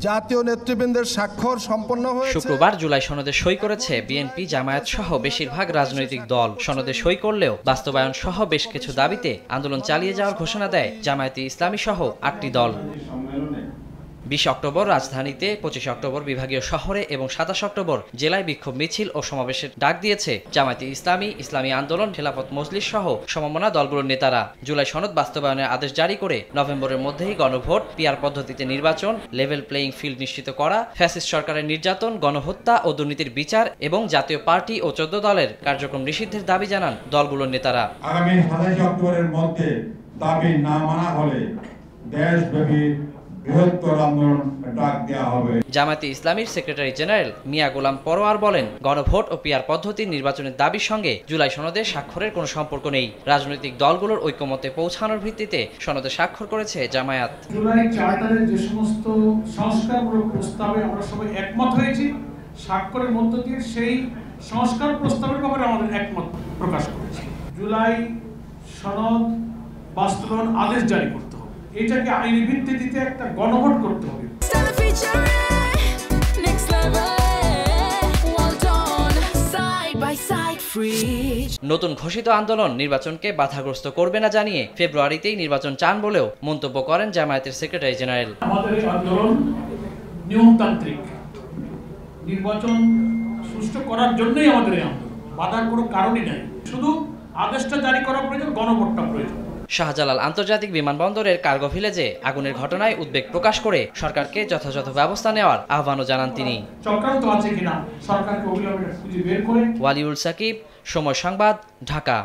জাতীয় নেতৃবৃন্দের স্বাক্ষর সম্পন্ন হয়েছে। শুক্রবার জুলাই সনদে সই করেছে বিএনপি, জামায়াত সহ বেশিরভাগ রাজনৈতিক দল। সনদে সই করলেও বাস্তবায়ন সহ বেশ কিছু দাবিতে আন্দোলন চালিয়ে যাওয়ার ঘোষণা দেয় জামায়াতে ইসলামী সহ ৮টি দল। ২০ অক্টোবর রাজধানীতে, ২৫ অক্টোবর বিভাগীয় শহরে এবং ২৭ অক্টোবর জেলায় বিক্ষোভ মিছিল ও সমাবেশের ডাক দিয়েছে জামায়াতে ইসলামী, ইসলামী আন্দোলন, খেলাফত মজলিস সহ সমমনা দলগুলোর নেতারা। জুলাই সনদ বাস্তবায়নের আদেশ জারি করে নভেম্বরের মধ্যেই গণভোট, পিআর পদ্ধতিতে নির্বাচন, লেভেল প্লেয়িং ফিল্ড নিশ্চিত করা, ফ্যাসিস্ট সরকারের নির্যাতন, গণহত্যা ও দুর্নীতির বিচার এবং জাতীয় পার্টি ও ১৪ দলের কার্যক্রম নিষিদ্ধের দাবি জানান দলগুলোর নেতারা। আগামী ২৭ অক্টোবরের মধ্যে দাবি না মানা হলে দেশব্যাপী বৃহত্তর আন্দোলন ডাক দেওয়া হবে। জামায়াতে ইসলামীর সেক্রেটারি জেনারেল মিয়া গোলাম পরোয়ার বলেন, গণভোট ও পিআর পদ্ধতির নির্বাচনের দাবির সঙ্গে জুলাই সনদে স্বাক্ষরের কোনো সম্পর্ক নেই। রাজনৈতিক দলগুলোর ঐকমত্যে পৌঁছানোর ভিত্তিতে সনদে স্বাক্ষর করেছে জামায়াত। জুলাই চার্টারের যে সমস্ত সংস্কারমূলক প্রস্তাবে আমরা সবাই একমত হয়েছি, স্বাক্ষরের মধ্য দিয়ে সেই সংস্কার প্রস্তাবের ব্যাপারে আমাদের একমত প্রকাশ করেছি। জুলাই সনদ বাস্তবায়ন আদেশ জারি করতে হবে, এটাকে আইনি ভিত্তিতে একটা গণভোট করতে হবে। নতুন ঘোষিত আন্দোলন নির্বাচনকে বাধাগ্রস্ত করবে না জানিয়ে ফেব্রুয়ারিতেই নির্বাচন চান বলেও মন্তব্য করেন জামায়াতের সেক্রেটারি জেনারেল। আমাদের এই আন্দোলন নিয়মতান্ত্রিক, নির্বাচন সুষ্ঠু করার জন্যই আমাদের এই আন্দোলন, বাধার কোনো কারণই নাই। শুধু আদেশটা জারি করা প্রয়োজন, গণভোটটা প্রয়োজন। শাহজালাল আন্তর্জাতিক বিমানবন্দরের কার্গো ভিলেজে আগুনের ঘটনায় উদ্বেগ প্রকাশ করে সরকারকে যথাযথ ব্যবস্থা নেওয়ার আহ্বানও জানান তিনি। চক্রান্ত আছে কিনা সরকারকে অবিলম্বে খুঁজে বের করে। ওয়ালিউল সাকিব, সময় সংবাদ, ঢাকা।